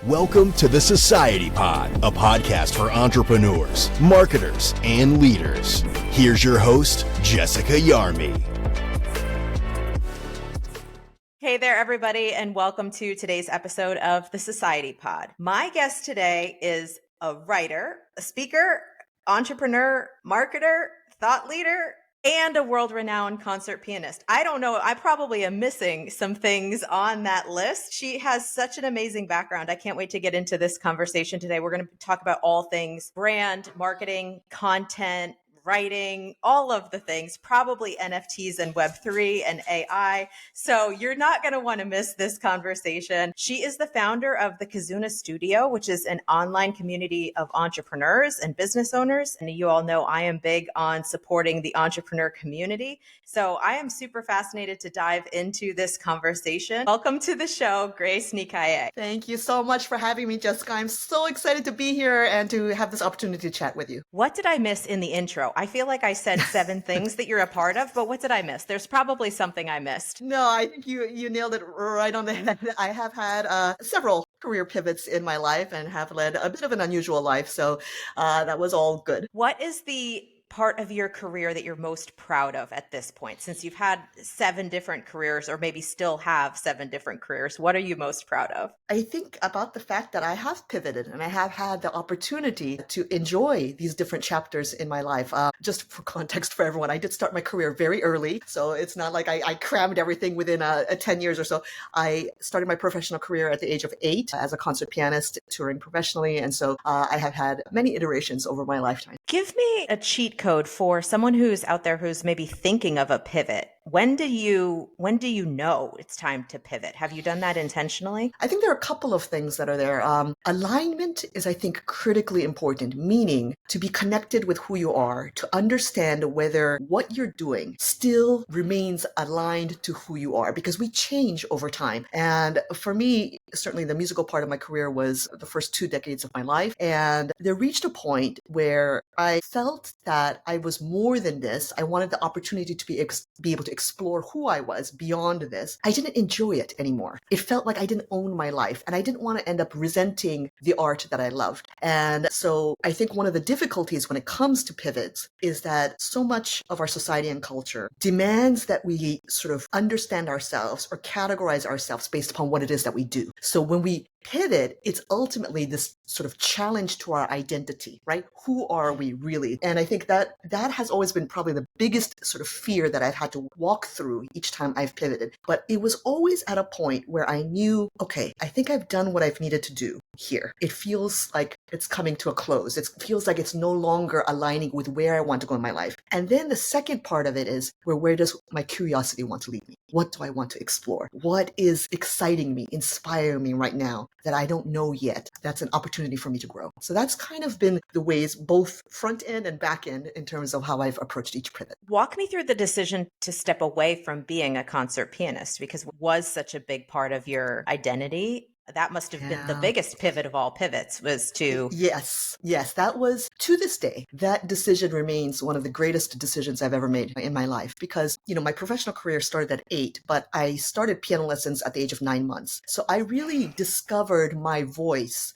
Welcome to the Society Pod, a podcast for entrepreneurs, marketers, and leaders. Here's your host, Jessica Yarmy. Hey there, everybody, and welcome to today's episode of the Society Pod. My guest today is a writer, a speaker, entrepreneur, marketer, thought leader, and a world-renowned concert pianist. I don't know, I probably am missing some things on that list. She has such an amazing background. I can't wait to get into this conversation today. We're going to talk about all things brand, marketing, content, writing, all of the things, probably NFTs and Web3 and AI. So you're not going to want to miss this conversation. She is the founder of the Kizuna Studio, which is an online community of entrepreneurs and business owners. And you all know I am big on supporting the entrepreneur community. So I am super fascinated to dive into this conversation. Welcome to the show, Grace Nikae. Thank you so much for having me, Jessica. I'm so excited to be here and to have this opportunity to chat with you. What did I miss in the intro? I feel like I said 7 things that you're a part of, but what did I miss? There's probably something I missed. No, I think you nailed it right on the head. I have had several career pivots in my life and have led a bit of an unusual life. So that was all good. What is the part of your career that you're most proud of at this point? Since you've had 7 different careers, or maybe still have 7 different careers, what are you most proud of? I think about the fact that I have pivoted and I have had the opportunity to enjoy these different chapters in my life. Just for context for everyone, I did start my career very early. So it's not like I crammed everything within 10 years or so. I started my professional career at the age of 8 as a concert pianist, touring professionally. And so I have had many iterations over my lifetime. Give me a cheat code for someone who's out there who's maybe thinking of a pivot. When do you know it's time to pivot? Have you done that intentionally? I think there are a couple of things that are there. Alignment is, I think, critically important, meaning to be connected with who you are, to understand whether what you're doing still remains aligned to who you are, because we change over time. And for me, certainly the musical part of my career was the first 2 decades of my life. And there reached a point where I felt that I was more than this. I wanted the opportunity to be able to explore who I was beyond this. I didn't enjoy it anymore. It felt like I didn't own my life, and I didn't want to end up resenting the art that I loved. And so I think one of the difficulties when it comes to pivots is that so much of our society and culture demands that we sort of understand ourselves or categorize ourselves based upon what it is that we do. So when we pivot, it's ultimately this sort of challenge to our identity, right? Who are we really? And I think that has always been probably the biggest sort of fear that I've had to walk through each time I've pivoted. But it was always at a point where I knew, okay, I think I've done what I've needed to do here. It feels like it's coming to a close. It feels like it's no longer aligning with where I want to go in my life. And then the second part of it is where does my curiosity want to lead me? What do I want to explore? What is exciting me, inspiring me right now that I don't know yet? That's an opportunity for me to grow. So that's kind of been the ways, both front end and back end, in terms of how I've approached each pivot. Walk me through the decision to step away from being a concert pianist, because it was such a big part of your identity. That must have been the biggest pivot of all pivots, was to... Yes, that was, to this day, that decision remains one of the greatest decisions I've ever made in my life, because, my professional career started at 8, but I started piano lessons at the age of 9 months. So I really discovered my voice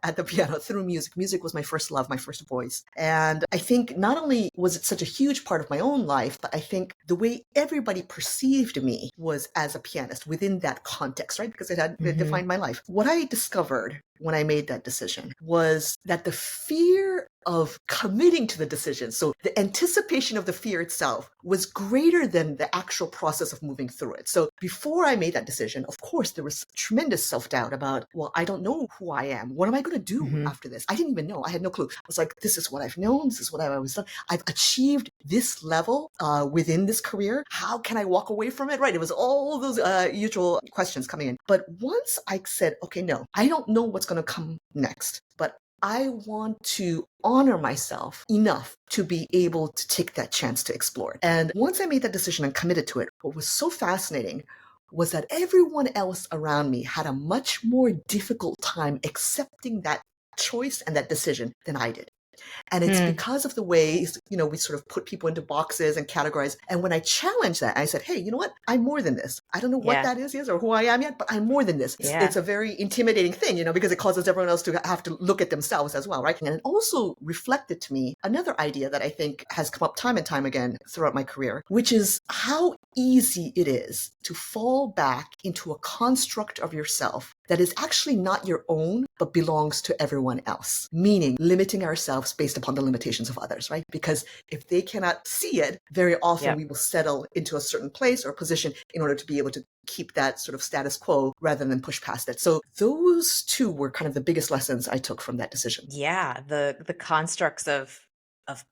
at the piano through music. Music was my first love, my first voice. And I think not only was it such a huge part of my own life, but I think the way everybody perceived me was as a pianist within that context, right? Because it had defined my life. What I discovered when I made that decision was that the fear of committing to the decision, so the anticipation of the fear itself, was greater than the actual process of moving through it. So before I made that decision, of course, there was tremendous self-doubt about, well, I don't know who I am. What am I going to do after this? I didn't even know. I had no clue. I was like, this is what I've known. This is what I've always done. I've achieved this level within this career. How can I walk away from it? Right. It was all those usual questions coming in. But once I said, okay, no, I don't know what's going to come next, but I want to honor myself enough to be able to take that chance to explore it. And once I made that decision and committed to it, what was so fascinating was that everyone else around me had a much more difficult time accepting that choice and that decision than I did. And it's because of the ways, we sort of put people into boxes and categorize. And when I challenged that, I said, hey, you know what? I'm more than this. I don't know what Yeah. that is or who I am yet, but I'm more than this. Yeah. It's a very intimidating thing, because it causes everyone else to have to look at themselves as well, right? And it also reflected to me another idea that I think has come up time and time again throughout my career, which is how easy it is to fall back into a construct of yourself that is actually not your own, but belongs to everyone else. Meaning limiting ourselves based upon the limitations of others, right? Because if they cannot see it, very often we will settle into a certain place or position in order to be able to keep that sort of status quo rather than push past it. So those two were kind of the biggest lessons I took from that decision. Yeah. The constructs of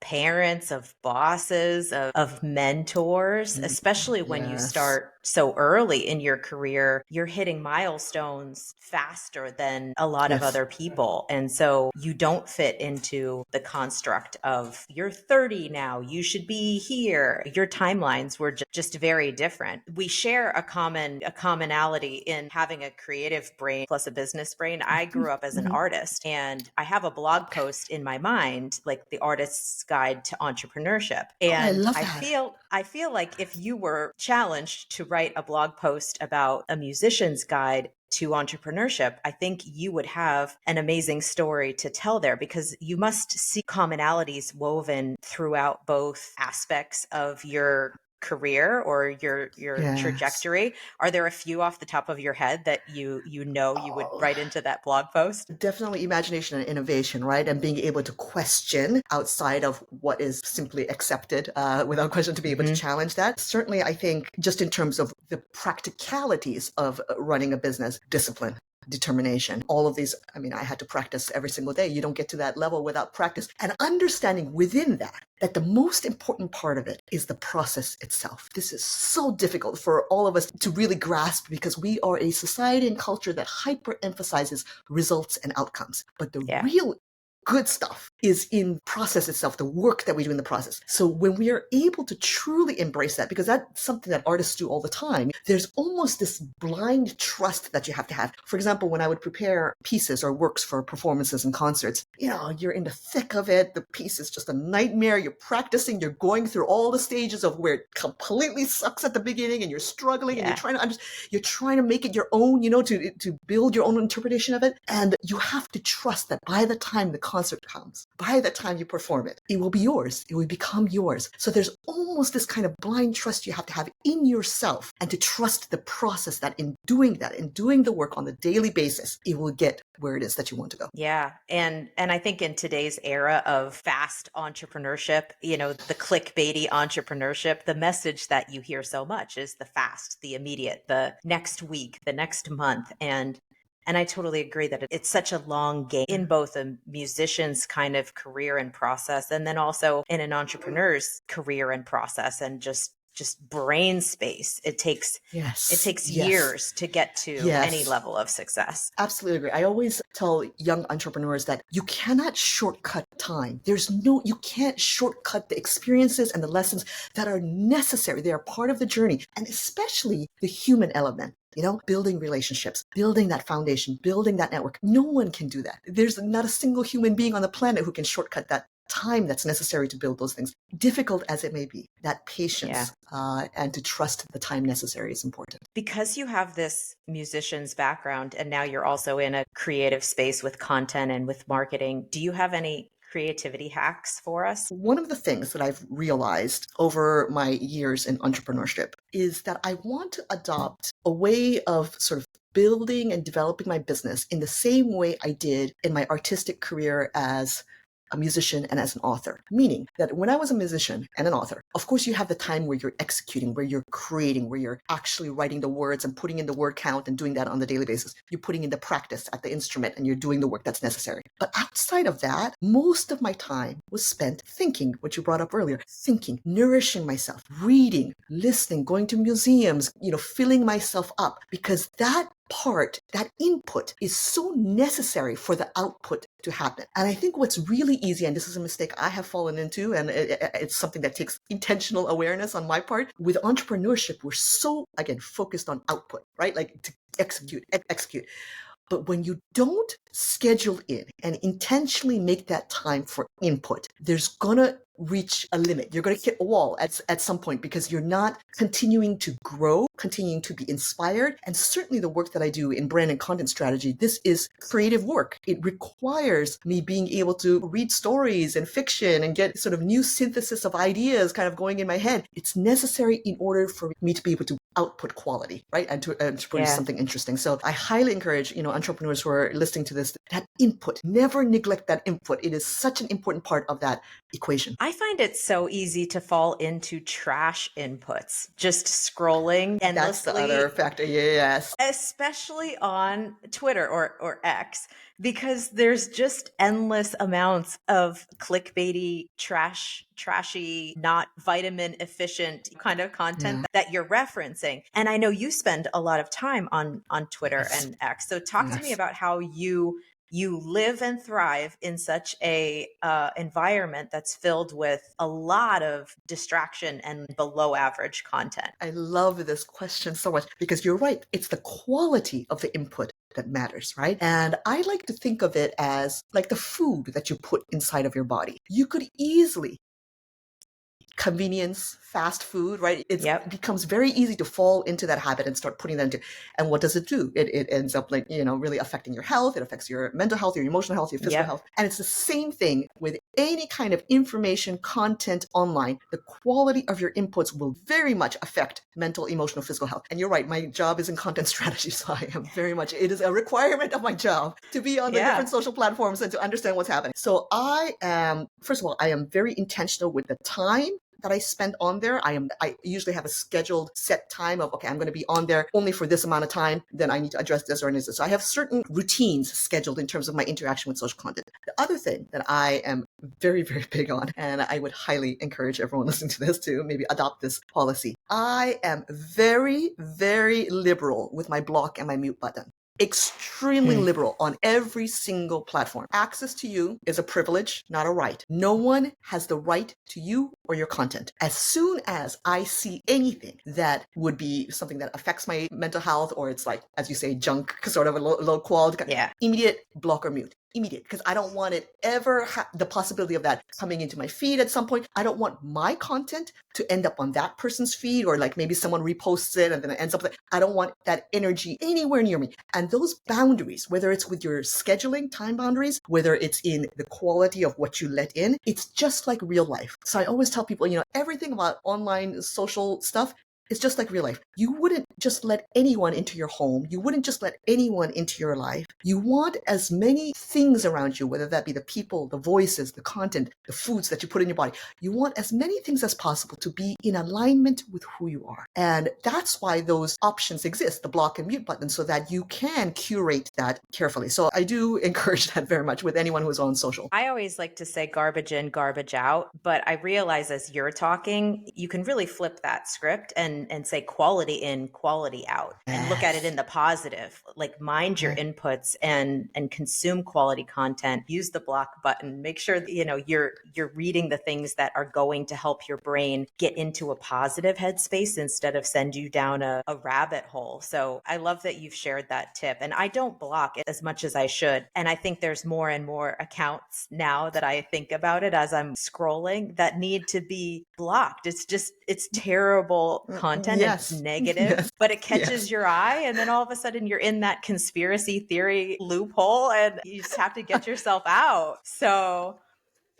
parents, of bosses, of mentors, especially when you start so early in your career, you're hitting milestones faster than a lot of other people. And so you don't fit into the construct of you're 30 now, you should be here. Your timelines were just very different. We share a commonality in having a creative brain plus a business brain. I grew up as an artist, and I have a blog post in my mind, like the Artist's Guide to Entrepreneurship. And I love I that. feel like if you were challenged to write a blog post about a musician's guide to entrepreneurship, I think you would have an amazing story to tell there, because you must see commonalities woven throughout both aspects of your career or your trajectory. Are there a few off the top of your head that you would write into that blog post? Definitely imagination and innovation, right? And being able to question outside of what is simply accepted without question, to be able to challenge that. Certainly, I think just in terms of the practicalities of running a business, discipline, determination, all of these, I had to practice every single day. You don't get to that level without practice. And understanding within that the most important part of it is the process itself. This is so difficult for all of us to really grasp, because we are a society and culture that hyper emphasizes results and outcomes. But the real good stuff is in process itself, the work that we do in the process. So when we are able to truly embrace that, because that's something that artists do all the time, there's almost this blind trust that you have to have. For example, when I would prepare pieces or works for performances and concerts, you're in the thick of it. The piece is just a nightmare. You're practicing, you're going through all the stages of where it completely sucks at the beginning, and you're struggling and you're trying to make it your own, to build your own interpretation of it. And you have to trust that by the time the concert comes, by the time you perform it, it will be yours. It will become yours. So there's almost this kind of blind trust you have to have in yourself, and to trust the process that in doing the work on a daily basis, it will get where it is that you want to go. Yeah. And I think in today's era of fast entrepreneurship, the clickbaity entrepreneurship, the message that you hear so much is the fast, the immediate, the next week, the next month. And I totally agree that it's such a long game in both a musician's kind of career and process, and then also in an entrepreneur's career and process, and just brain space. It takes years to get to any level of success. Absolutely agree. I always tell young entrepreneurs that you cannot shortcut time. You can't shortcut the experiences and the lessons that are necessary. They are part of the journey, and especially the human element. Building relationships, building that foundation, building that network. No one can do that. There's not a single human being on the planet who can shortcut that time that's necessary to build those things. Difficult as it may be, that patience and to trust the time necessary is important. Because you have this musician's background, and now you're also in a creative space with content and with marketing, do you have any creativity hacks for us? One of the things that I've realized over my years in entrepreneurship is that I want to adopt a way of sort of building and developing my business in the same way I did in my artistic career as a musician and as an author. Meaning that when I was a musician and an author, of course you have the time where you're executing, where you're creating, where you're actually writing the words and putting in the word count and doing that on the daily basis. You're putting in the practice at the instrument and you're doing the work that's necessary. But outside of that, most of my time was spent thinking, what you brought up earlier, thinking, nourishing myself, reading, listening, going to museums, filling myself up, because that part, that input is so necessary for the output to happen. And I think what's really easy, and this is a mistake I have fallen into, and it's something that takes intentional awareness on my part, with entrepreneurship, we're so, again, focused on output, right? Like to execute. But when you don't schedule in and intentionally make that time for input, there's gonna reach a limit. You're going to hit a wall at some point because you're not continuing to grow, continuing to be inspired. And certainly the work that I do in brand and content strategy, this is creative work. It requires me being able to read stories and fiction and get sort of new synthesis of ideas kind of going in my head. It's necessary in order for me to be able to output quality, right? And to produce something interesting. So I highly encourage, entrepreneurs who are listening to this, that input, never neglect that input. It is such an important part of that equation. I find it so easy to fall into trash inputs, just scrolling endlessly. That's the other factor, yes. Especially on Twitter or X, because there's just endless amounts of clickbaity, trashy, not vitamin efficient kind of content that you're referencing. And I know you spend a lot of time on Twitter and X. So talk to me about how you live and thrive in such a environment that's filled with a lot of distraction and below average content. I love this question so much because you're right. It's the quality of the input that matters, right? And I like to think of it as like the food that you put inside of your body. You could easily convenience, fast food, right? It becomes very easy to fall into that habit and start putting that into. And what does it do? It ends up really affecting your health. It affects your mental health, your emotional health, your physical health. And it's the same thing with any kind of information content online. The quality of your inputs will very much affect mental, emotional, physical health. And you're right. My job is in content strategy. So I am very much, it is a requirement of my job to be on the different social platforms and to understand what's happening. So first of all, I am very intentional with the time that I spend on there. I usually have a scheduled set time of, okay, I'm going to be on there only for this amount of time. Then I need to address this or this. So I have certain routines scheduled in terms of my interaction with social content. The other thing that I am very, very big on, and I would highly encourage everyone listening to this to maybe adopt this policy. I am very, very liberal with my block and my mute button. Extremely liberal on every single platform. Access to you is a privilege, not a right. No one has the right to you or your content. As soon as I see anything that would be something that affects my mental health, or it's like, as you say, junk, sort of a low quality, immediate block or mute. Immediate, because I don't want it ever the possibility of that coming into my feed at some point. I don't want my content to end up on that person's feed, or like maybe someone reposts it and then it ends up with it. I don't want that energy anywhere near me. And those boundaries, whether it's with your scheduling time boundaries, whether it's in the quality of what you let in, it's just like real life. So I always tell people, everything about online social stuff, it's just like real life. You wouldn't just let anyone into your home. You wouldn't just let anyone into your life. You want as many things around you, whether that be the people, the voices, the content, the foods that you put in your body. You want as many things as possible to be in alignment with who you are. And that's why those options exist, the block and mute button, so that you can curate that carefully. So I do encourage that very much with anyone who's on social. I always like to say garbage in, garbage out, but I realize as you're talking, you can really flip that script and say quality in, quality out, and look at it in the positive, like mind your inputs and consume quality content, use the block button, make sure that, you're reading the things that are going to help your brain get into a positive headspace instead of send you down a rabbit hole. So I love that you've shared that tip, and I don't block it as much as I should. And I think there's more and more accounts now that I think about it as I'm scrolling that need to be blocked. It's terrible content. It's negative, but it catches your eye. And then all of a sudden you're in that conspiracy theory loophole and you just have to get yourself out. So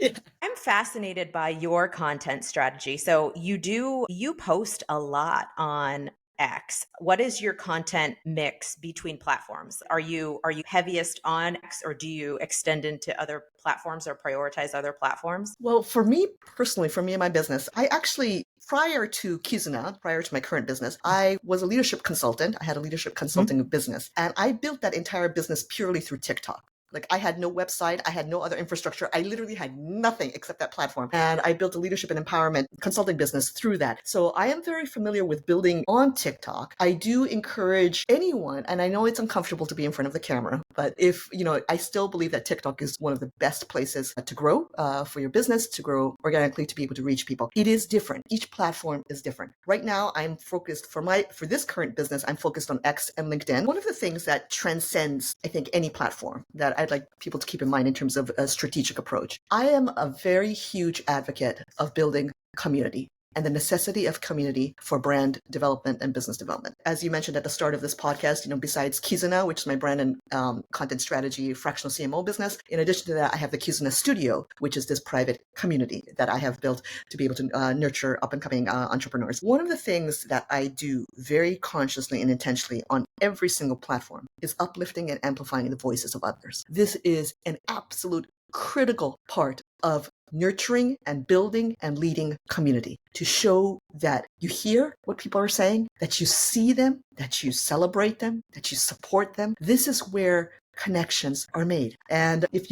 I'm fascinated by your content strategy. So you post a lot on X. What is your content mix between platforms? Are you heaviest on X, or do you extend into other platforms or prioritize other platforms? Well, for me personally, for me and my business, I actually, prior to Kizuna, prior to my current business, I was a leadership consultant. I had a leadership consulting business, and I built that entire business purely through TikTok. Like I had no website, I had no other infrastructure. I literally had nothing except that platform. And I built a leadership and empowerment consulting business through that. So I am very familiar with building on TikTok. I do encourage anyone, and I know it's uncomfortable to be in front of the camera, but if, I still believe that TikTok is one of the best places to grow for your business, to grow organically, to be able to reach people. It is different. Each platform is different. Right now, I'm focused for this current business, I'm focused on X and LinkedIn. One of the things that transcends, I think, any platform that I'd like people to keep in mind in terms of a strategic approach. I am a very huge advocate of building community and the necessity of community for brand development and business development. As you mentioned at the start of this podcast, besides Kizuna, which is my brand and content strategy fractional CMO business, in addition to that, I have the Kizuna Studio, which is this private community that I have built to be able to nurture up-and-coming entrepreneurs. One of the things that I do very consciously and intentionally on every single platform is uplifting and amplifying the voices of others. This is an absolute critical part of nurturing and building and leading community, to show that you hear what people are saying, that you see them, that you celebrate them, that you support them. This is where connections are made. And if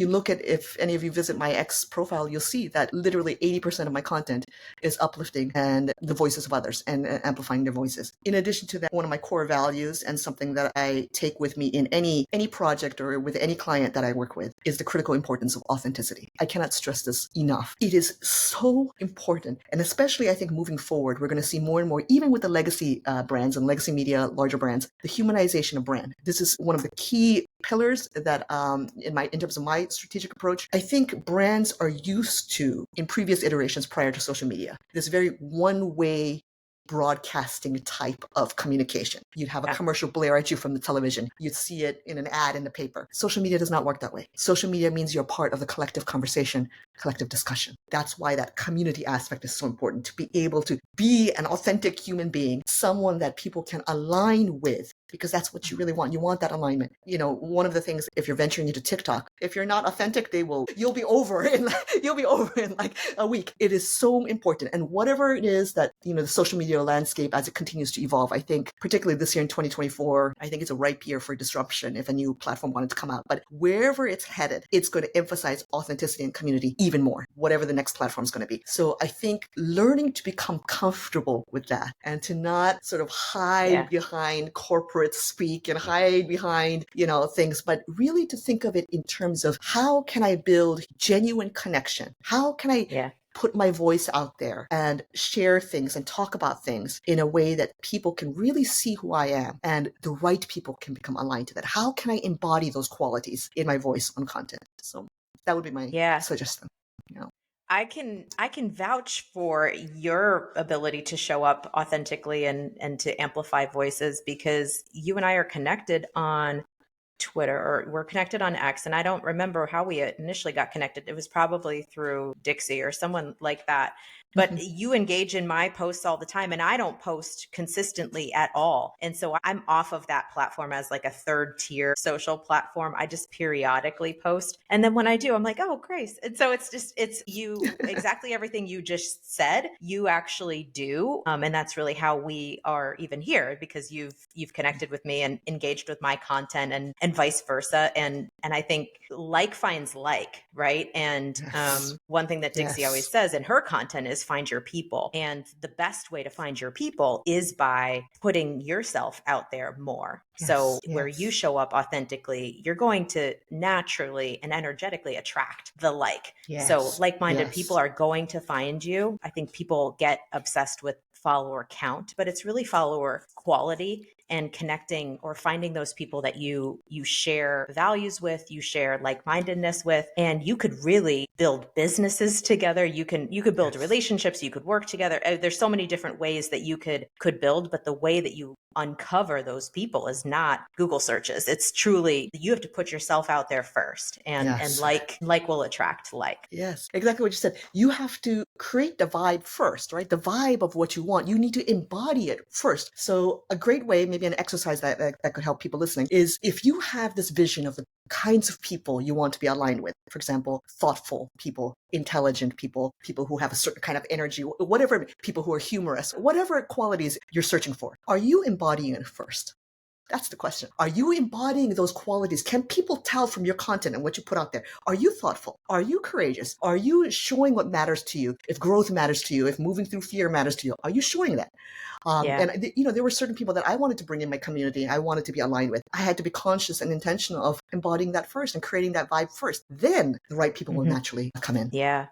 any of you visit my X profile, you'll see that literally 80% of my content is uplifting and the voices of others and amplifying their voices. In addition to that, one of my core values and something that I take with me in any project or with any client that I work with is the critical importance of authenticity. I cannot stress this enough. It is so important. And especially I think moving forward, we're going to see more and more, even with the legacy brands and legacy media, larger brands, the humanization of brand. This is one of the key pillars that in terms of my strategic approach, I think brands are used to, in previous iterations prior to social media, this very one-way broadcasting type of communication. You'd have a commercial blare at you from the television. You'd see it in an ad in the paper. Social media does not work that way. Social media means you're part of the collective conversation, collective discussion. That's why that community aspect is so important, to be able to be an authentic human being, someone that people can align with, because that's what you really want. You want that alignment. One of the things, if you're venturing into TikTok, if you're not authentic, you'll be over in like a week. It is so important. And whatever it is that, the social media landscape as it continues to evolve, I think particularly this year in 2024, I think it's a ripe year for disruption if a new platform wanted to come out. But wherever it's headed, it's going to emphasize authenticity and community even more, whatever the next platform is going to be. So I think learning to become comfortable with that and to not sort of hide behind corporate speak and hide behind, things, but really to think of it in terms of how can I build genuine connection? How can I put my voice out there and share things and talk about things in a way that people can really see who I am and the right people can become aligned to that? How can I embody those qualities in my voice on content? So that would be my suggestion. I can vouch for your ability to show up authentically and to amplify voices, because you and I are connected on Twitter, or we're connected on X, and I don't remember how we initially got connected. It was probably through Dixie or someone like that. But you engage in my posts all the time, and I don't post consistently at all. And so I'm off of that platform as like a third tier social platform. I just periodically post. And then when I do, I'm like, oh, Grace. And so it's you, exactly everything you just said, you actually do. And that's really how we are even here, because you've connected with me and engaged with my content and vice versa. And I think like finds like, right? And one thing that Dixie always says in her content is find your people. And the best way to find your people is by putting yourself out there more. So where you show up authentically, you're going to naturally and energetically attract the like. So like-minded people are going to find you. I think people get obsessed with follower count, but it's really follower quality and connecting or finding those people that you share values with, you share like-mindedness with, and you could really build businesses together. You could build relationships, you could work together. There's so many different ways that you could build, but the way that you uncover those people is not Google searches. It's truly, you have to put yourself out there first, and like will attract like. Yes, exactly what you said. You have to create the vibe first, right? The vibe of what you want. You need to embody it first. So a great way, maybe an exercise that could help people listening, is if you have this vision of the kinds of people you want to be aligned with, for example, thoughtful people, intelligent people, people who have a certain kind of energy, whatever, people who are humorous, whatever qualities you're searching for, are you embodying it first? That's the question. Are you embodying those qualities? Can people tell from your content and what you put out there? Are you thoughtful? Are you courageous? Are you showing what matters to you? If growth matters to you, if moving through fear matters to you, are you showing that? Yeah. And there were certain people that I wanted to bring in my community. I wanted to be aligned with. I had to be conscious and intentional of embodying that first and creating that vibe first. Then the right people will naturally come in. Yeah.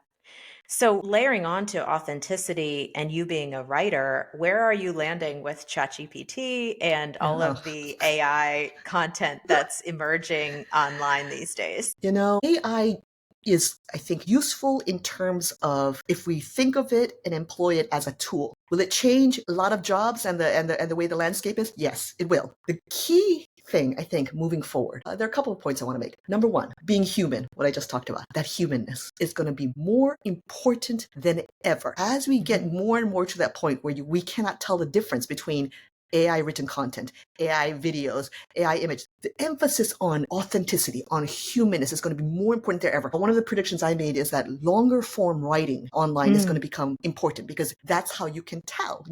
So layering on to authenticity and you being a writer, where are you landing with ChatGPT and all of the AI content that's emerging online these days? AI is, I think, useful in terms of if we think of it and employ it as a tool. Will it change a lot of jobs and the way the landscape is? Yes, it will. The key thing, I think, moving forward, there are a couple of points I want to make. Number one, being human, what I just talked about, that humanness is going to be more important than ever. As we get more and more to that point where we cannot tell the difference between AI written content, AI videos, AI image. The emphasis on authenticity, on humanness is going to be more important than ever. One of the predictions I made is that longer form writing online is going to become important because that's how you can tell,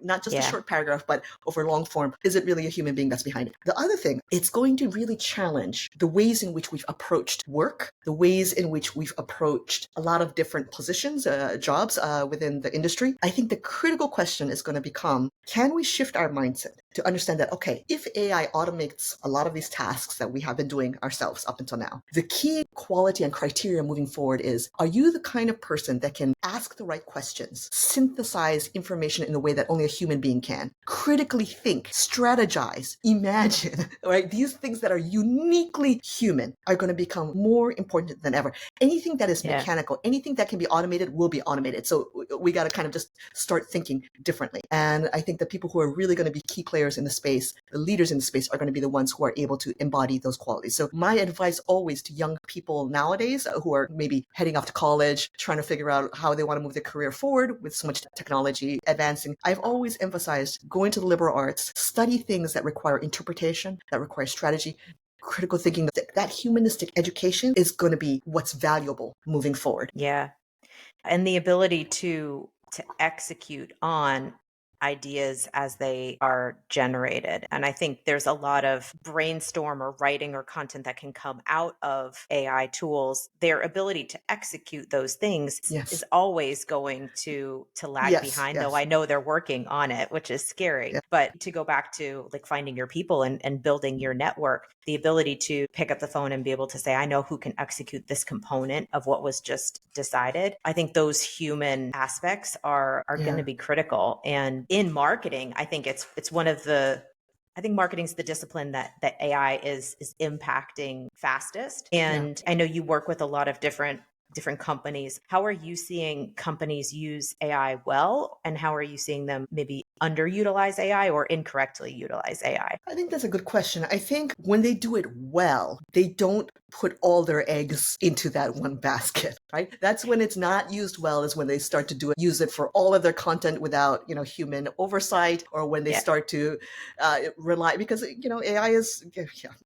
not just a short paragraph, but over long form. Is it really a human being that's behind it? The other thing, it's going to really challenge the ways in which we've approached work, the ways in which we've approached a lot of different positions, jobs within the industry. I think the critical question is going to become, can we shift our mindset to understand that, okay, if AI automates a lot of these tasks that we have been doing ourselves up until now, the key quality and criteria moving forward is, are you the kind of person that can ask the right questions, synthesize information in a way that only a human being can, critically think, strategize, imagine, right? These things that are uniquely human are going to become more important than ever. Anything that is mechanical, anything that can be automated will be automated. So we got to kind of just start thinking differently. And I think the people who are really going to be key players in the space, the leaders in the space, are going to be the ones who are able to embody those qualities. So my advice always to young people nowadays who are maybe heading off to college, trying to figure out how they want to move their career forward with so much technology advancing, I've always emphasized going to the liberal arts, study things that require interpretation, that require strategy, critical thinking. That humanistic education is going to be what's valuable moving forward. Yeah. And the ability to execute on ideas as they are generated. And I think there's a lot of brainstorm or writing or content that can come out of AI tools. Their ability to execute those things is always going to lag behind, though I know they're working on it, which is scary. But to go back to like finding your people and building your network, the ability to pick up the phone and be able to say, I know who can execute this component of what was just decided. I think those human aspects are going to be critical. And in marketing, I think it's one of the, I think marketing is the discipline that AI is impacting fastest. And I know you work with a lot of different companies. How are you seeing companies use AI well? And how are you seeing them maybe underutilize AI or incorrectly utilize AI? I think that's a good question. I think when they do it well, they don't put all their eggs into that one basket, right? That's when it's not used well, is when they start to use it for all of their content without, human oversight, or when they start to rely, because, AI is,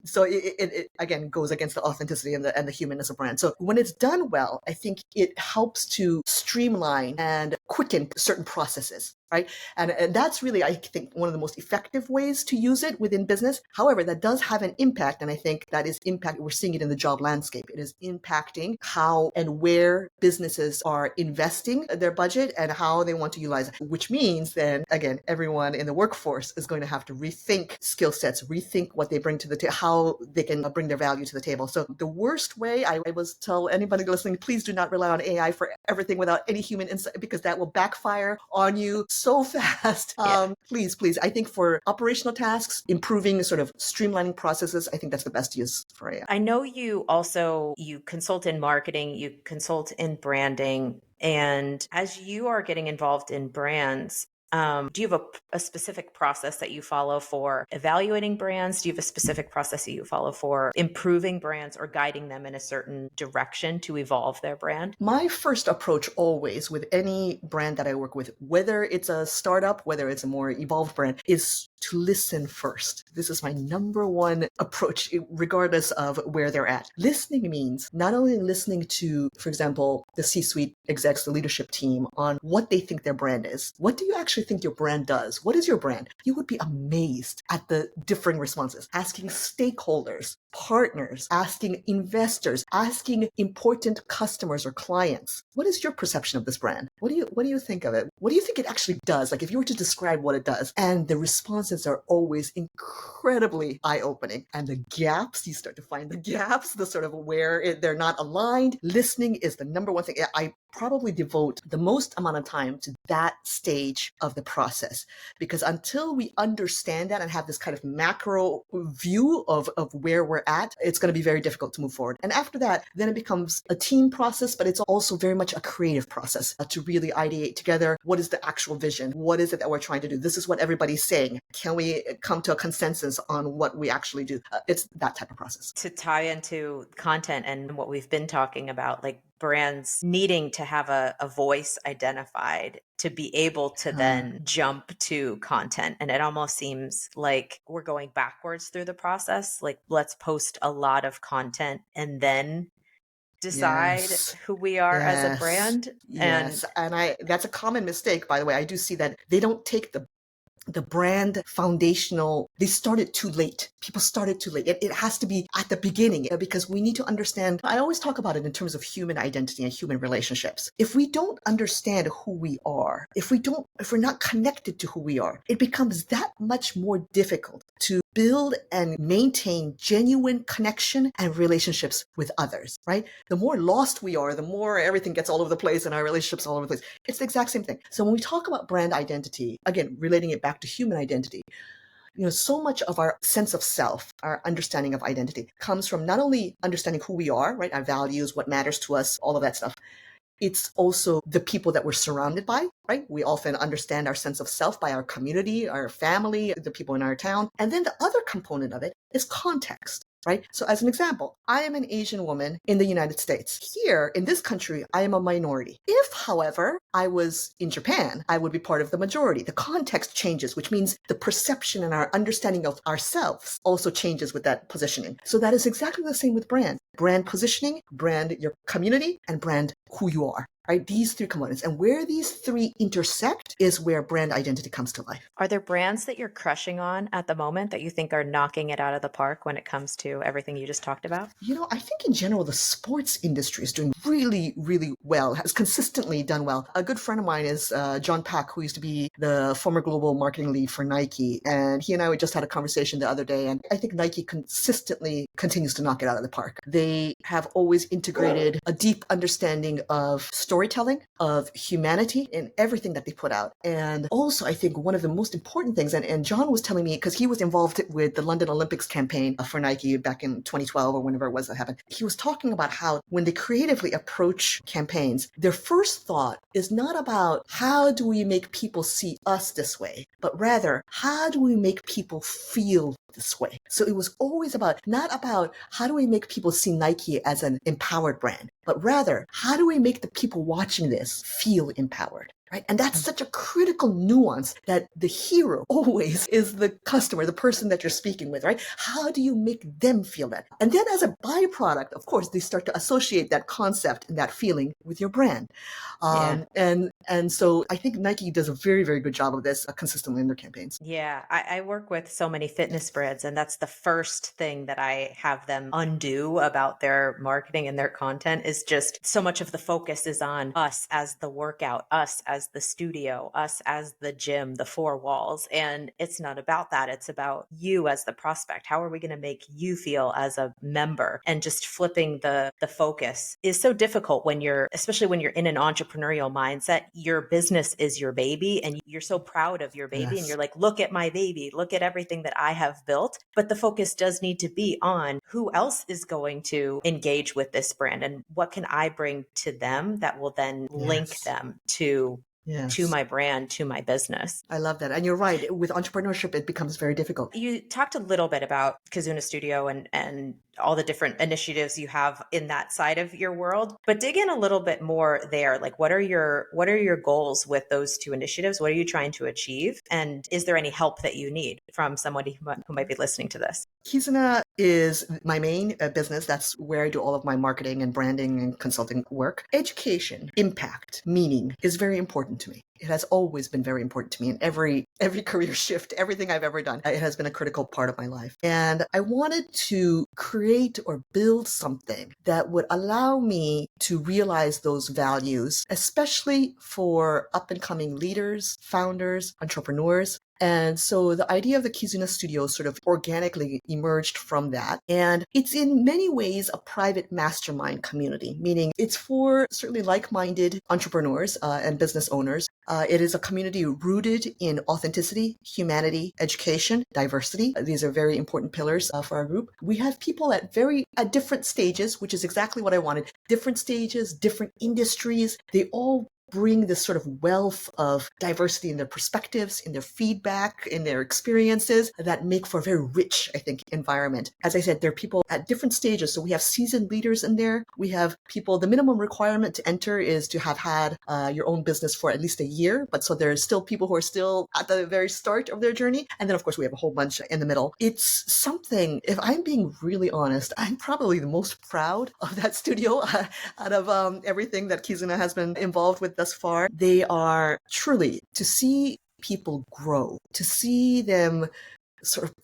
so it again goes against the authenticity and the humanness of brand. So when it's done well, I think it helps to streamline and quicken certain processes. Right. And that's really, I think, one of the most effective ways to use it within business. However, that does have an impact. And I think that is impact. We're seeing it in the job landscape. It is impacting how and where businesses are investing their budget and how they want to utilize it, which means then, again, everyone in the workforce is going to have to rethink skill sets, rethink what they bring to the table, how they can bring their value to the table. So the worst way, I always tell anybody listening, please do not rely on AI for everything without any human insight, because that will backfire on you so fast. Please. I think for operational tasks, improving sort of streamlining processes, I think that's the best use for AI. I know you consult in marketing, you consult in branding, and as you are getting involved in brands, do you have a specific process that you follow for evaluating brands? Do you have a specific process that you follow for improving brands or guiding them in a certain direction to evolve their brand? My first approach always with any brand that I work with, whether it's a startup, whether it's a more evolved brand, is to listen first. This is my number one approach, regardless of where they're at. Listening means not only listening to, for example, the C-suite execs, the leadership team, on what they think their brand is. What do you actually actually think your brand does. What is your brand? You would be amazed at the differing responses. Asking stakeholders, partners, asking investors, asking important customers or clients, what is your perception of this brand? What do you think of it? What do you think it actually does? Like if you were to describe what it does, and the responses are always incredibly eye-opening. And the gaps, you start to find the gaps, the sort of where they're not aligned. Listening is the number one thing. I probably devote the most amount of time to that stage of the process, because until we understand that and have this kind of macro view of where we're at, it's going to be very difficult to move forward. And after that, then it becomes a team process, but it's also very much a creative process to really ideate together. What is the actual vision? What is it that we're trying to do? This is what everybody's saying. Can we come to a consensus on what we actually do? It's that type of process. To tie into content and what we've been talking about, like brands needing to have a voice identified to be able to then jump to content. And it almost seems like we're going backwards through the process. Like, let's post a lot of content and then decide who we are as a brand. Yes. And that's a common mistake, by the way. I do see that they don't take the brand foundational, they started too late. People started too late. It has to be at the beginning, because we need to understand. I always talk about it in terms of human identity and human relationships. If we don't understand who we are, if we're not connected to who we are, it becomes that much more difficult to build and maintain genuine connection and relationships with others, right? The more lost we are, the more everything gets all over the place and our relationships all over the place. It's the exact same thing. So when we talk about brand identity, again, relating it back to human identity, so much of our sense of self, our understanding of identity comes from not only understanding who we are, right? Our values, what matters to us, all of that stuff. It's also the people that we're surrounded by, right? We often understand our sense of self by our community, our family, the people in our town. And then the other component of it is context, right? So as an example, I am an Asian woman in the United States. Here in this country, I am a minority. If, however, I was in Japan, I would be part of the majority. The context changes, which means the perception and our understanding of ourselves also changes with that positioning. So that is exactly the same with brand. Brand positioning, brand your community, and brand who you are. Right? These three components. And where these three intersect is where brand identity comes to life. Are there brands that you're crushing on at the moment that you think are knocking it out of the park when it comes to everything you just talked about? I think in general, the sports industry is doing really, really well, has consistently done well. A good friend of mine is John Pack, who used to be the former global marketing lead for Nike. And he and I just had a conversation the other day. And I think Nike consistently continues to knock it out of the park. They have always integrated a deep understanding of storytelling, of humanity in everything that they put out. And also, I think one of the most important things, and John was telling me, because he was involved with the London Olympics campaign for Nike back in 2012 or whenever it was that happened, he was talking about how when they creatively approach campaigns, their first thought is not about how do we make people see us this way, but rather, how do we make people feel this way? So it was always not about how do we make people see Nike as an empowered brand, but rather, how do we make the people watching this feel empowered? Right? And that's such a critical nuance, that the hero always is the customer, the person that you're speaking with, right? How do you make them feel that? And then as a byproduct, of course, they start to associate that concept and that feeling with your brand. And so I think Nike does a very, very good job of this consistently in their campaigns. Yeah, I work with so many fitness brands, and that's the first thing that I have them undo about their marketing and their content is just so much of the focus is on us as the workout, us as the studio, us as the gym, the four walls. And it's not about that. It's about you as the prospect. How are we going to make you feel as a member? And just flipping the focus is so difficult especially when you're in an entrepreneurial mindset. Your business is your baby and you're so proud of your baby. Yes. And you're like, look at my baby, look at everything that I have built. But the focus does need to be on who else is going to engage with this brand and what can I bring to them that will then link them to my brand, to my business. I love that. And you're right. With entrepreneurship, it becomes very difficult. You talked a little bit about Kazuna Studio and all the different initiatives you have in that side of your world, but dig in a little bit more there. Like, what are your goals with those two initiatives? What are you trying to achieve? And is there any help that you need from somebody who might be listening to this? Kizuna is my main business. That's where I do all of my marketing and branding and consulting work. Education, impact, meaning is very important to me. It has always been very important to me in every career shift, everything I've ever done. It has been a critical part of my life. And I wanted to create or build something that would allow me to realize those values, especially for up and coming leaders, founders, entrepreneurs. And so the idea of the Kizuna Studio sort of organically emerged from that. And it's in many ways a private mastermind community, meaning it's for certainly like-minded entrepreneurs and business owners. It is a community rooted in authenticity, humanity, education, diversity. These are very important pillars for our group. We have people at different stages, which is exactly what I wanted. Different stages, different industries. They all bring this sort of wealth of diversity in their perspectives, in their feedback, in their experiences that make for a very rich, I think, environment. As I said, there are people at different stages. So we have seasoned leaders in there. We have people, the minimum requirement to enter is to have had your own business for at least a year. But so there's still people who are still at the very start of their journey. And then, of course, we have a whole bunch in the middle. It's something, if I'm being really honest, I'm probably the most proud of that studio out of everything that Kizuna has been involved with thus far. They are truly, to see people grow, to see them sort of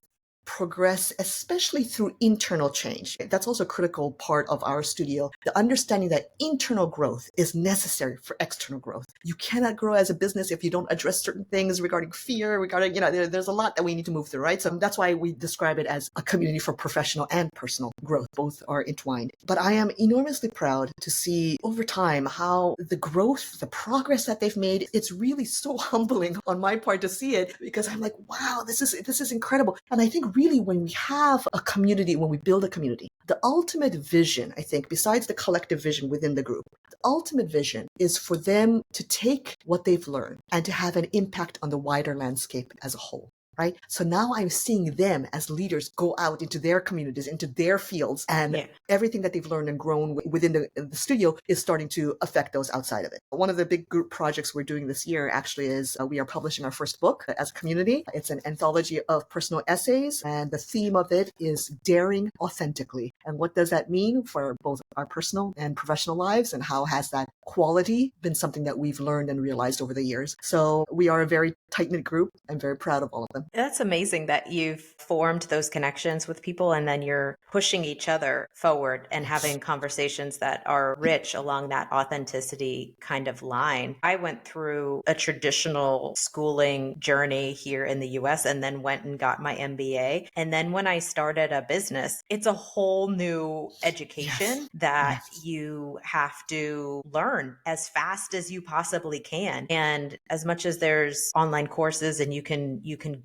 progress, especially through internal change. That's also a critical part of our studio. The understanding that internal growth is necessary for external growth. You cannot grow as a business if you don't address certain things regarding fear, regarding, there's a lot that we need to move through, right? So that's why we describe it as a community for professional and personal growth. Both are entwined. But I am enormously proud to see over time how the growth, the progress that they've made, it's really so humbling on my part to see it, because I'm like, wow, this is incredible. And I think really when we have a community, when we build a community, the ultimate vision, I think, besides the collective vision within the group, the ultimate vision is for them to take what they've learned and to have an impact on the wider landscape as a whole. Right? So now I'm seeing them as leaders go out into their communities, into their fields, and everything that they've learned and grown within the studio is starting to affect those outside of it. One of the big group projects we're doing this year actually is we are publishing our first book as a community. It's an anthology of personal essays, and the theme of it is daring authentically. And what does that mean for both our personal and professional lives, and how has that quality been something that we've learned and realized over the years? So we are a very tight-knit group. I'm very proud of all of them. That's amazing that you've formed those connections with people and then you're pushing each other forward and having conversations that are rich along that authenticity kind of line. I went through a traditional schooling journey here in the US and then went and got my MBA. And then when I started a business, it's a whole new education that you have to learn as fast as you possibly can. And as much as there's online courses and you can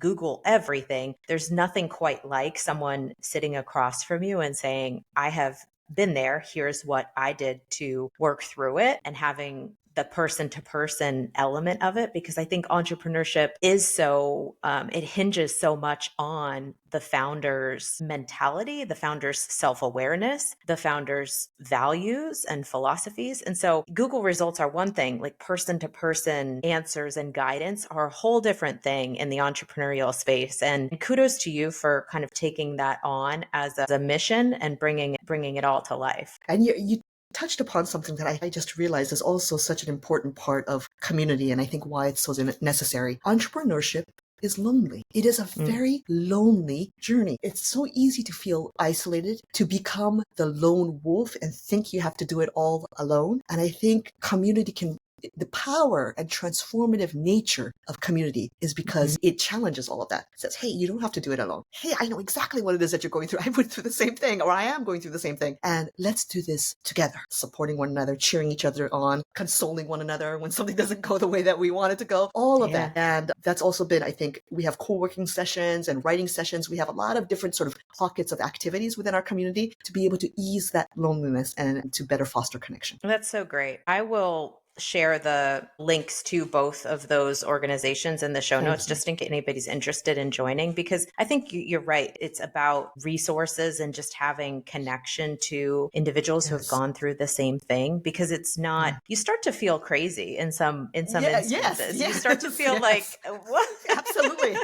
Google everything, there's nothing quite like someone sitting across from you and saying, I have been there, here's what I did to work through it, and having the person to person element of it, because I think entrepreneurship is so, it hinges so much on the founder's mentality, the founder's self-awareness, the founder's values and philosophies. And so Google results are one thing, like person to person answers and guidance are a whole different thing in the entrepreneurial space. And kudos to you for kind of taking that on as a mission and bringing it all to life. And you touched upon something that I just realized is also such an important part of community, and I think why it's so necessary. Entrepreneurship is lonely. It is a very lonely journey. It's so easy to feel isolated, to become the lone wolf and think you have to do it all alone. And I think community the power and transformative nature of community is because it challenges all of that. It says, hey, you don't have to do it alone. Hey, I know exactly what it is that you're going through. I went through the same thing, or I am going through the same thing. And let's do this together, supporting one another, cheering each other on, consoling one another when something doesn't go the way that we want it to go, all of that. And that's also been, I think, we have co-working sessions and writing sessions. We have a lot of different sort of pockets of activities within our community to be able to ease that loneliness and to better foster connection. That's so great. I will share the links to both of those organizations in the show notes, just in case anybody's interested in joining, because I think you're right. It's about resources and just having connection to individuals who have gone through the same thing, because it's not, you start to feel crazy in some instances. You start to feel like, what? Absolutely.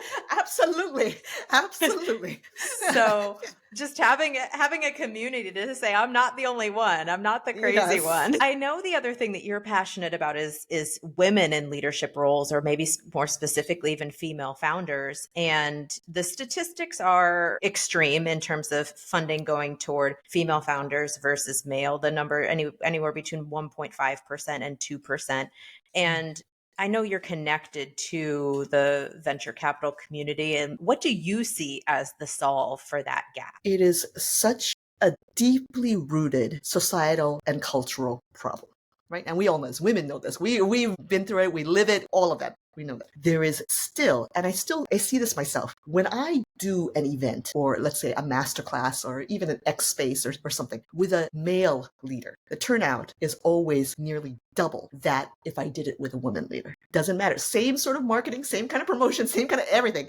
So Just having a community to say, I'm not the only one. I'm not the crazy Yes. one. I know the other thing that you're passionate about is women in leadership roles, or maybe more specifically, even female founders. And the statistics are extreme in terms of funding going toward female founders versus male. The number anywhere between 1.5% and 2%. And I know you're connected to the venture capital community. And what do you see as the solve for that gap? It is such a deeply rooted societal and cultural problem, right? And we all know this. Women know this. We've been through it. We live it, all of that. We know that. There is still, and I see this myself, when I do an event, or let's say a masterclass, or even an X space or something with a male leader, the turnout is always nearly double that if I did it with a woman leader. Doesn't matter. Same sort of marketing, same kind of promotion, same kind of everything.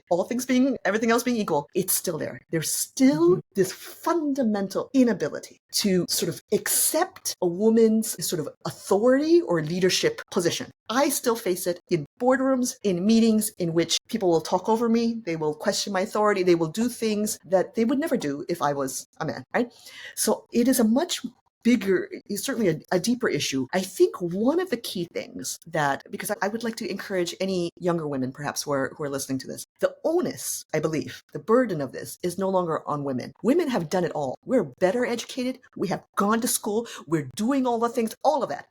Everything else being equal, it's still there. There's still this fundamental inability to sort of accept a woman's sort of authority or leadership position. I still face it in boardrooms, in meetings in which people will talk over me. They will question my authority. They will do things that they would never do if I was a man, right? So it is a much bigger, certainly a deeper issue. I think one of the key things that, because I would like to encourage any younger women perhaps who are listening to this, the onus, I believe, the burden of this is no longer on women. Women have done it all. We're better educated. We have gone to school. We're doing all the things, all of that.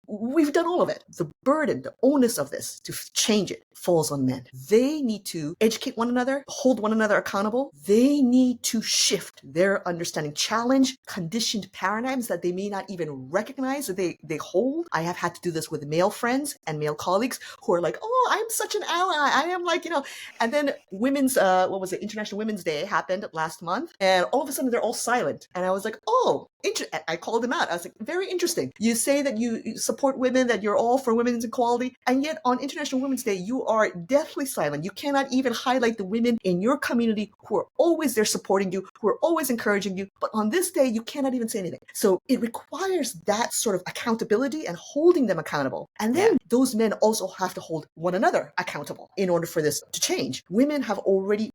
We've done all of it. The burden, the onus of this to change it falls on men. They need to educate one another, hold one another accountable. They need to shift their understanding, challenge conditioned paradigms that they may not even recognize that they hold. I have had to do this with male friends and male colleagues who are like, oh, I'm such an ally. I am like, and then International Women's Day happened last month. And all of a sudden they're all silent. And I was like, oh, I called them out. I was like, very interesting. You say that you support women, that you're all for women's equality, and yet on International Women's Day, you are deathly silent. You cannot even highlight the women in your community who are always there supporting you, who are always encouraging you. But on this day, you cannot even say anything. So it requires that sort of accountability and holding them accountable. And then those men also have to hold one another accountable in order for this to change. Women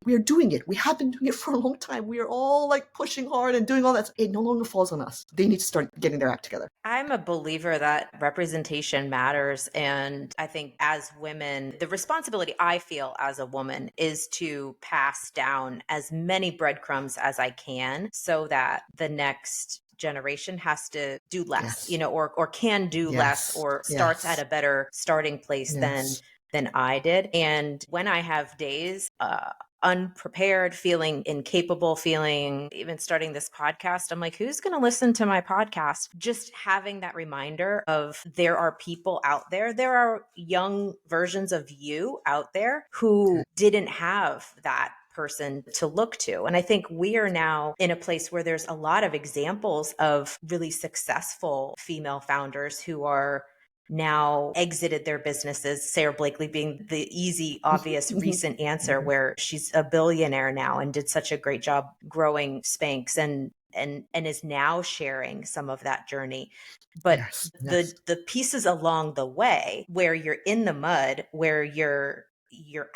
we are doing it. We have been doing it for a long time. We are all like pushing hard and doing all that. It no longer falls on us. They need to start getting their act together. I'm a believer that representation matters. And I think as women, the responsibility I feel as a woman is to pass down as many breadcrumbs as I can so that the next generation has to do less, or can do less, or starts at a better starting place than I did. And when I have days, unprepared, feeling incapable, feeling even starting this podcast, I'm like, who's going to listen to my podcast? Just having that reminder of there are people out there. There are young versions of you out there who didn't have that person to look to. And I think we are now in a place where there's a lot of examples of really successful female founders who are now exited their businesses, Sarah Blakely being the easy, obvious, recent answer, where she's a billionaire now and did such a great job growing Spanx and is now sharing some of that journey. But the pieces along the way where you're in the mud, where you're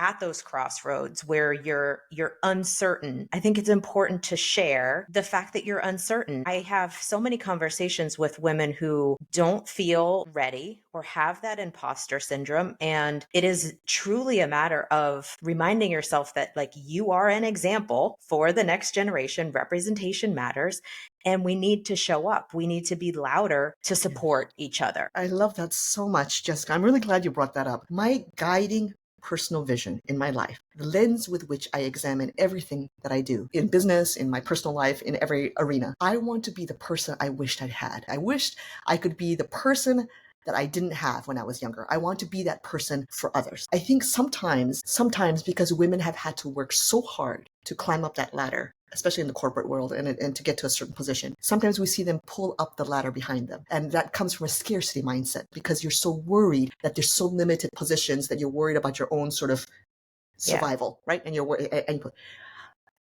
at those crossroads, where you're uncertain. I think it's important to share the fact that you're uncertain. I have so many conversations with women who don't feel ready or have that imposter syndrome. And it is truly a matter of reminding yourself that you are an example for the next generation. Representation matters. And we need to show up. We need to be louder to support each other. I love that so much, Jessica. I'm really glad you brought that up. My guiding personal vision in my life, the lens with which I examine everything that I do in business, in my personal life, in every arena. I want to be the person I wished I'd had. I wished I could be the person that I didn't have when I was younger. I want to be that person for others. I think sometimes because women have had to work so hard to climb up that ladder, especially in the corporate world and to get to a certain position, sometimes we see them pull up the ladder behind them. And that comes from a scarcity mindset because you're so worried that there's so limited positions that you're worried about your own sort of survival, right? And you're worried.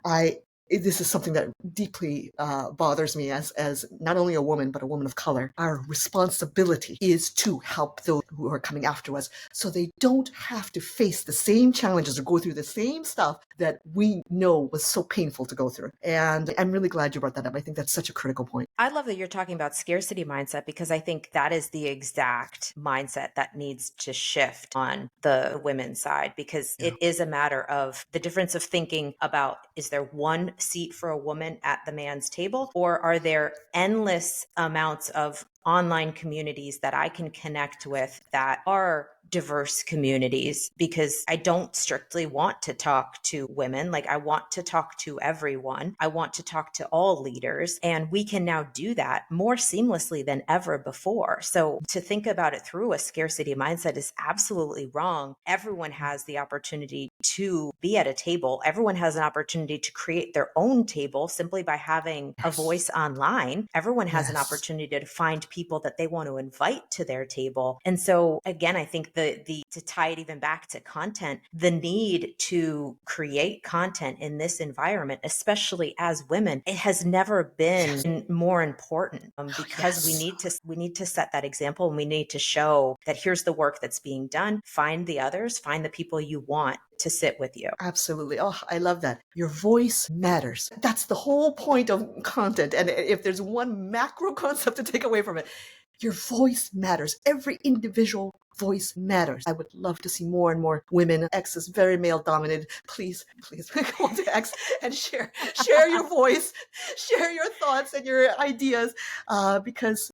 I this is something that deeply bothers me as not only a woman, but a woman of color. Our responsibility is to help those who are coming after us so they don't have to face the same challenges or go through the same stuff that we know was so painful to go through. And I'm really glad you brought that up. I think that's such a critical point. I love that you're talking about scarcity mindset, because I think that is the exact mindset that needs to shift on the women's side, because it is a matter of the difference of thinking about, is there one seat for a woman at the man's table, or are there endless amounts of online communities that I can connect with that are diverse communities? Because I don't strictly want to talk to women. Like, I want to talk to everyone. I want to talk to all leaders. And we can now do that more seamlessly than ever before. So to think about it through a scarcity mindset is absolutely wrong. Everyone has the opportunity to be at a table. Everyone has an opportunity to create their own table simply by having a voice online. Everyone has an opportunity to find people that they want to invite to their table. And so again, I think to tie it even back to content, the need to create content in this environment, especially as women, it has never been more important, because we need to set that example, and we need to show that here's the work that's being done. Find the others, find the people you want to sit with you. Absolutely. Oh, I love that. Your voice matters. That's the whole point of content. And if there's one macro concept to take away from it, your voice matters. Every individual voice matters. I would love to see more and more women. X is very male dominated. Please go to X and share your voice, share your thoughts and your ideas, because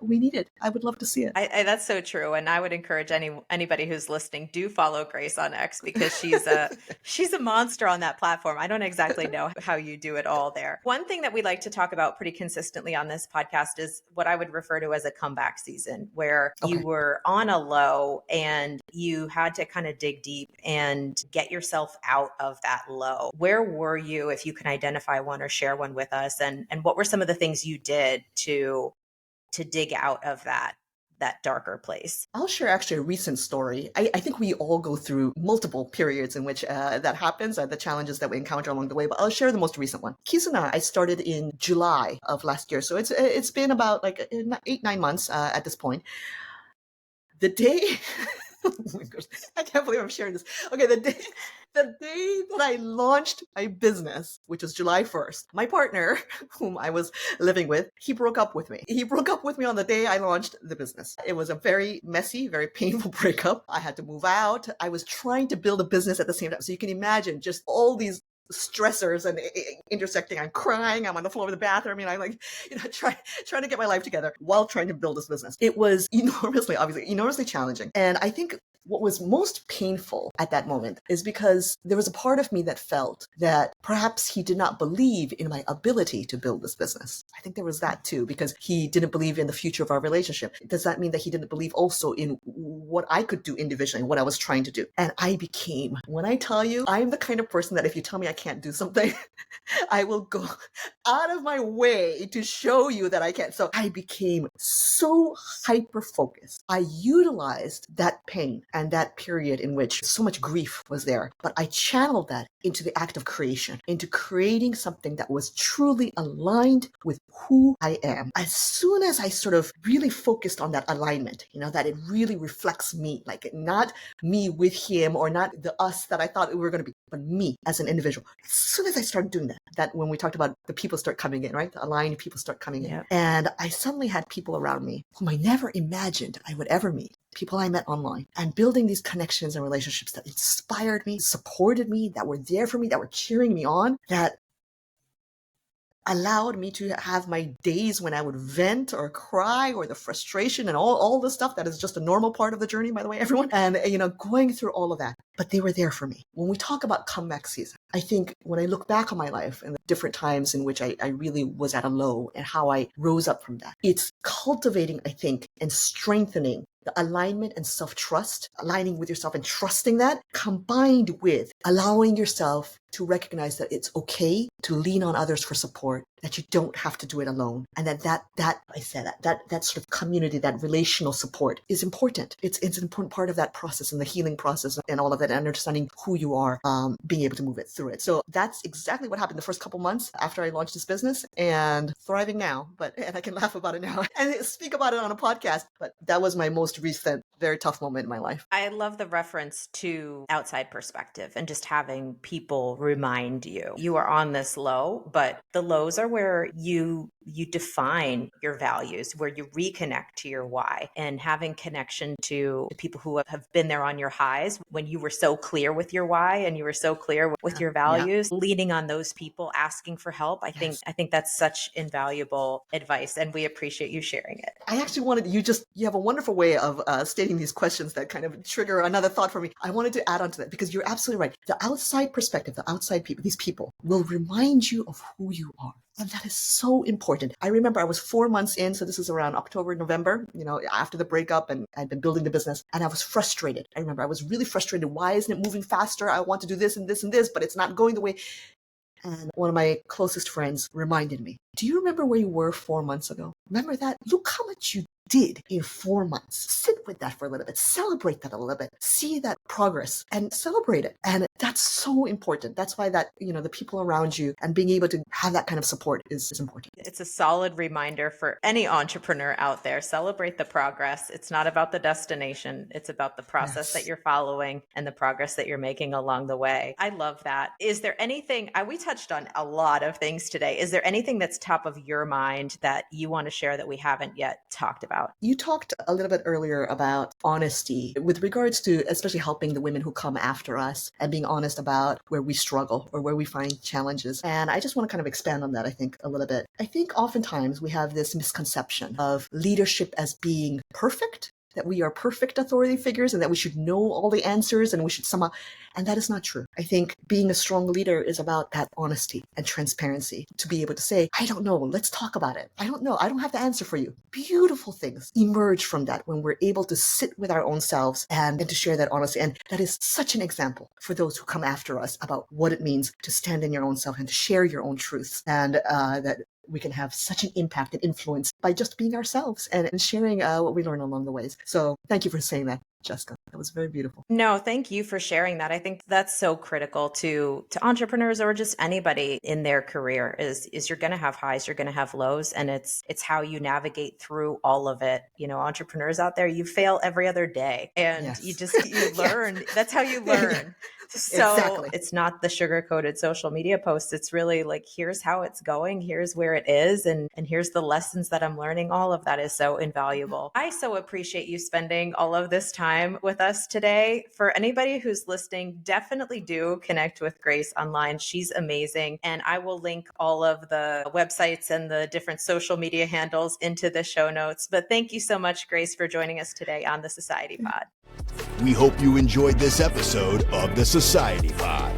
we need it. I would love to see it. That's so true. And I would encourage anybody who's listening, do follow Grace on X, because she's a monster on that platform. I don't exactly know how you do it all there. One thing that we like to talk about pretty consistently on this podcast is what I would refer to as a comeback season, where you were on a low and you had to kind of dig deep and get yourself out of that low. Where were you, if you can identify one or share one with us? And what were some of the things you did to dig out of that darker place? I'll share actually a recent story. I think we all go through multiple periods in which that happens, the challenges that we encounter along the way, but I'll share the most recent one. Kizuna, I started in July of last year. So it's been about like 8-9 months at this point. The day, oh my gosh, I can't believe I'm sharing this. Okay, the day that I launched my business, which was July 1st, my partner, whom I was living with, he broke up with me. He broke up with me on the day I launched the business. It was a very messy, very painful breakup. I had to move out. I was trying to build a business at the same time. So you can imagine just all these stressors and intersecting. I'm crying. I'm on the floor of the bathroom. I'm like, trying to get my life together while trying to build this business. It was enormously challenging. And I think what was most painful at that moment is because there was a part of me that felt that perhaps he did not believe in my ability to build this business. I think there was that too, because he didn't believe in the future of our relationship. Does that mean that he didn't believe also in what I could do individually, what I was trying to do? And when I tell you, I'm the kind of person that if you tell me I can't do something, I will go out of my way to show you that I can. So I became so hyper-focused. I utilized that pain and that period in which so much grief was there, but I channeled that into the act of creation, into creating something that was truly aligned with who I am. As soon as I sort of really focused on that alignment, that it really reflects me, like not me with him or not the us that I thought we were going to be, but me as an individual. As soon as I started doing that when we talked about the people start coming in, right? The aligned people start coming in. And I suddenly had people around me whom I never imagined I would ever meet. People I met online, and building these connections and relationships that inspired me, supported me, that were there for me, that were cheering me on, that allowed me to have my days when I would vent or cry or the frustration and all the stuff that is just a normal part of the journey, by the way, everyone. And, going through all of that, but they were there for me. When we talk about comeback season, I think when I look back on my life and the different times in which I really was at a low and how I rose up from that, it's cultivating, I think, and strengthening the alignment and self-trust, aligning with yourself and trusting that, combined with allowing yourself to recognize that it's okay to lean on others for support, that you don't have to do it alone. And that sort of community, that relational support is important. It's an important part of that process and the healing process and all of that, and understanding who you are, being able to move it through it. So that's exactly what happened the first couple months after I launched this business, and thriving now, and I can laugh about it now and speak about it on a podcast. But that was my most recent, very tough moment in my life. I love the reference to outside perspective and just having people remind you are on this low, but the lows are where you define your values, where you reconnect to your why, and having connection to people who have been there on your highs when you were so clear with your why and you were so clear with your values, leaning on those people, asking for help. I think that's such invaluable advice, and we appreciate you sharing it. I actually wanted you have a wonderful way of stating these questions that kind of trigger another thought for me. I wanted to add on to that because you're absolutely right. The outside perspective, the outside people, these people will remind you of who you are. And that is so important. I remember I was 4 months in, so this is around October, November, after the breakup, and I'd been building the business, and I was frustrated. I remember I was really frustrated. Why isn't it moving faster? I want to do this and this and this, but it's not going the way. And one of my closest friends reminded me, do you remember where you were 4 months ago? Remember that? Look how much you did in 4 months. Sit with that for a little bit. Celebrate that a little bit. See that progress and celebrate it. And that's so important. That's why the people around you and being able to have that kind of support is important. It's a solid reminder for any entrepreneur out there. Celebrate the progress. It's not about the destination. It's about the process that you're following and the progress that you're making along the way. I love that. Is there anything, we touched on a lot of things today. Is there anything that's top of your mind that you want to share that we haven't yet talked about? You talked a little bit earlier about honesty with regards to especially helping the women who come after us and being honest about where we struggle or where we find challenges. And I just want to kind of expand on that, I think, a little bit. I think oftentimes we have this misconception of leadership as being perfect, that we are perfect authority figures and that we should know all the answers and we should somehow, and that is not true. I think being a strong leader is about that honesty and transparency, to be able to say, I don't know, let's talk about it. I don't know, I don't have the answer for you. Beautiful things emerge from that when we're able to sit with our own selves and to share that honesty. And that is such an example for those who come after us about what it means to stand in your own self and to share your own truths, and that we can have such an impact and influence by just being ourselves and sharing what we learn along the ways. So thank you for saying that, Jessica. That was very beautiful. No, thank you for sharing that. I think that's so critical to entrepreneurs or just anybody in their career is you're going to have highs, you're going to have lows, and it's how you navigate through all of it. Entrepreneurs out there, you fail every other day and you learn. That's how you learn. So exactly. It's not the sugar-coated social media posts. It's really like, here's how it's going. Here's where it is. And here's the lessons that I'm learning. All of that is so invaluable. I so appreciate you spending all of this time with us today. For anybody who's listening, definitely do connect with Grace online. She's amazing. And I will link all of the websites and the different social media handles into the show notes. But thank you so much, Grace, for joining us today on the Society Pod. We hope you enjoyed this episode of the Society Pod.